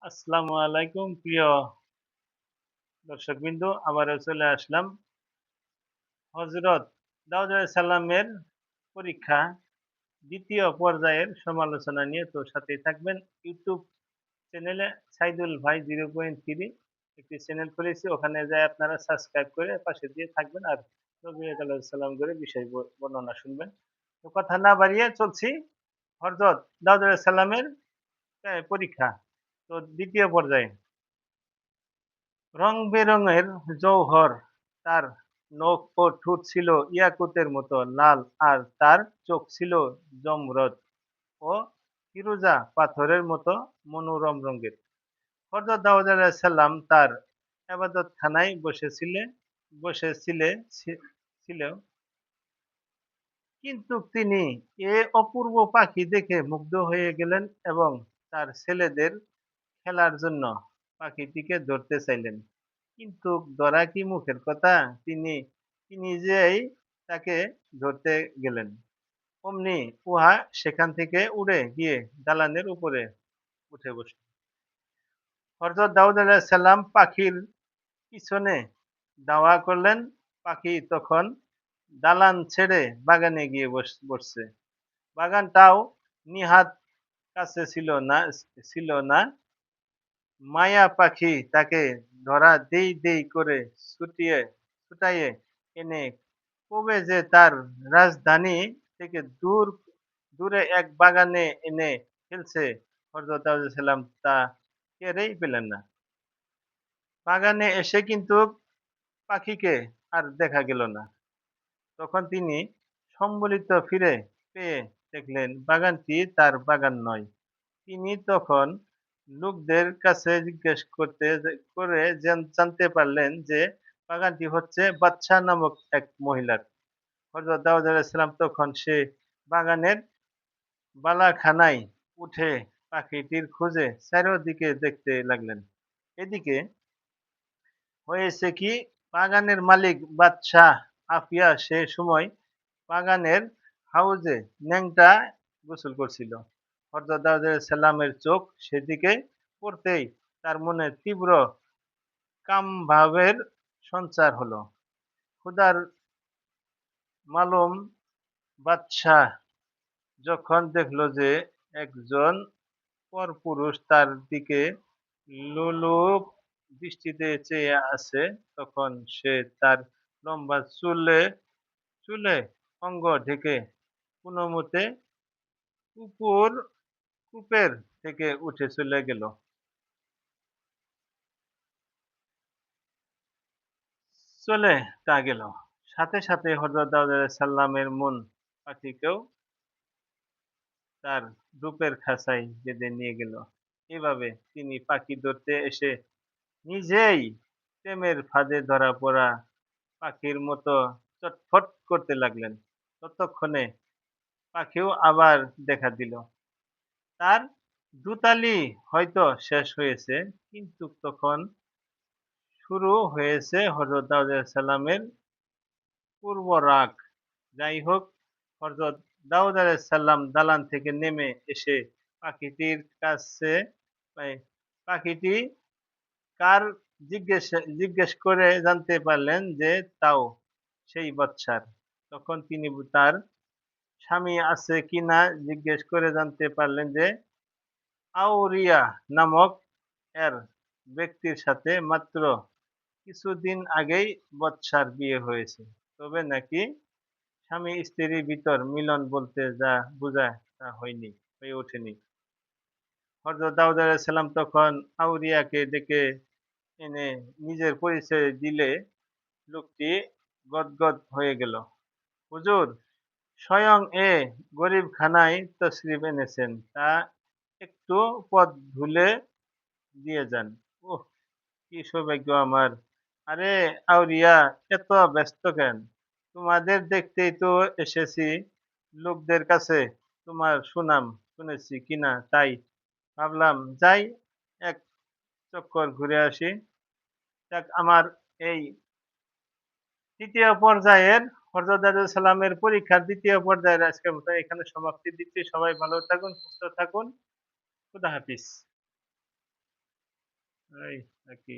আসসালামু আলাইকুম প্রিয় দর্শকবৃন্দ, আবারও চলে আসলাম হযরত দাউদ আলাইহিস সালামের পরীক্ষা দ্বিতীয় পর্যায়ের সমালোচনা নিয়ে। তো সাথেই থাকবেন। ইউটিউব চ্যানেলে সাইদুল ভাই 0.3 একটি চ্যানেল খুলেছি, ওখানে যায় আপনারা সাবস্ক্রাইব করে পাশে দিয়ে থাকবেন আর নবী আলাইহিস সালাম করে বিষয় বর্ণনা শুনবেন। তো কথা না বাড়িয়ে চলছি হযরত দাউদ আলাইহিস সালামের পরীক্ষা। তো দ্বিতীয় পর্যায়ে রং-বেরঙের জৌহর, তার নখ ও ঠোঁট ছিল ইয়াকুতের মতো লাল আর তার চোখ ছিল জমরদ ও ফিরোজা পাথরের মতো মনোরম রঙের। হযরত দাউদ আলাইহিস সালাম তার ইবাদতখানায় বসেছিল, কিন্তু তিনি এ অপূর্ব পাখি দেখে মুগ্ধ হয়ে গেলেন এবং তার ছেলেদের খেলার জন্য পাখিটিকে ধরতে চাইলেন। কিন্তু ধরা কি মুখের কথা, তিনি কি নিজেই তাকে ধরতে গেলেন। অমনি উহা সেখান থেকে উড়ে গিয়ে দালানের উপরে উঠে বসল। হযরত দাউদ আলাইহিস সালাম পাখির পিছনে ধাওয়া করলেন। পাখি তখন দালান ছেড়ে বাগানে গিয়ে বসছে। বাগানটাও নিহাত কাছে ছিল না। মায়া পাখি তাকে ধরা দেই দেই করে ছুটাইয়ে এনে কবে যে তার রাজধানী থেকে দূরে এক বাগানে এনে ফেলছে, হযরত দাউদ আলাইহিস সালাম তা টেরই পেলেন না। বাগানে এসে কিন্তু পাখিকে আর দেখা গেল না। তখন তিনি সম্বলিত ফিরে পেয়ে দেখলেন বাগানটি তার বাগান নয়। তিনি তখন লোকদের কাছে জিজ্ঞেস করে জানতে পারলেন যে বাগানটি হচ্ছে বাদশা নামক এক মহিলার। হযরত দাউদ আলাইহিস সালাম তখন সে বাগানের বালাখানায় উঠে পাখিটির খোঁজে চারিদিকে দেখতে লাগলেন। এদিকে হয়েছে কি, বাগানের মালিক বাদশাহ আফিয়া সে সময় বাগানের হাউজে ন্যাংটা গোসল করছিল। হযরত দাউদ আলাইহিস সালামের চোখ সেদিকে পড়তেই তার মনে তীব্র কামভাবের সঞ্চার হলো। ক্ষুধার মালুম বাদশাহ যখন দেখল যে একজন পরপুরুষ তার দিকে লোলুপ দৃষ্টিতে চেয়ে আছে, তখন সে তার লম্বা চুলে অঙ্গ ঢেকে কোনোমতে কুকুর কূপের থেকে উঠে চলে গেল। সাথে সাথে হযরত দাউদ আলাইহিস সালামের মন পাখিকেও তার রূপের খাঁচায় বেঁধে নিয়ে গেল। এভাবে তিনি পাখি ধরতে এসে নিজেই প্রেমের ফাঁদে ধরা পড়া পাখির মতো চটফট করতে লাগলেন। ততক্ষণে পাখিও আবার দেখা দিল। তার দুতালি হয়তো শেষ হয়েছে, কিন্তু তখন শুরু হয়েছে হযরত দাউদ আলাইহিস সালামের পূর্ব রাগ। যাই হোক, হযরত দাউদ আলাইহিস সালাম দালান থেকে নেমে এসে পাখিটির কাছে পাখিটি কার জিজ্ঞেস করে জানতে পারলেন যে তাও সেই বাদশার। তখন তিনি তার স্বামী আছে কিনা জিজ্ঞেস করে জানতে পারলেন যে আউরিয়া নামক এর ব্যক্তির সাথে মাত্র কিছুদিন আগেই বৎসার বিয়ে হয়েছে। তবে নাকি স্বামী স্ত্রীর ভিতর মিলন বলতে যা বোঝায় তা হয়ে ওঠেনি। হযরত দাউদ আলাইহিস সালাম তখন আউরিয়াকে ডেকে এনে নিজের পরিচয় দিলে লোকটি গদগদ হয়ে গেল। হুজুর, স্বয়ং এ গরীবখানায় তশরিফ এনেছেন, তা একটু পথ ভুলে দিয়ে যান। ওহ, কি সৌভাগ্য আমার! আরে আউরিয়া, এত ব্যস্ত কেন? তোমাদের দেখতেই তো এসেছি। লোকদের কাছে তোমার সুনাম শুনেছি কিনা তাই ভাবলাম যাই, এক চক্কর ঘুরে আসি। যাক, আমার এই তৃতীয় পর্যায়ের হযরত দাউদ সালামের পরীক্ষার দ্বিতীয় পর্যায়ের আজকের মতো এখানে সমাপ্তি দিচ্ছি। সবাই ভালো থাকুন, সুস্থ থাকুন। খুদা হাফিজ। এই আরকি।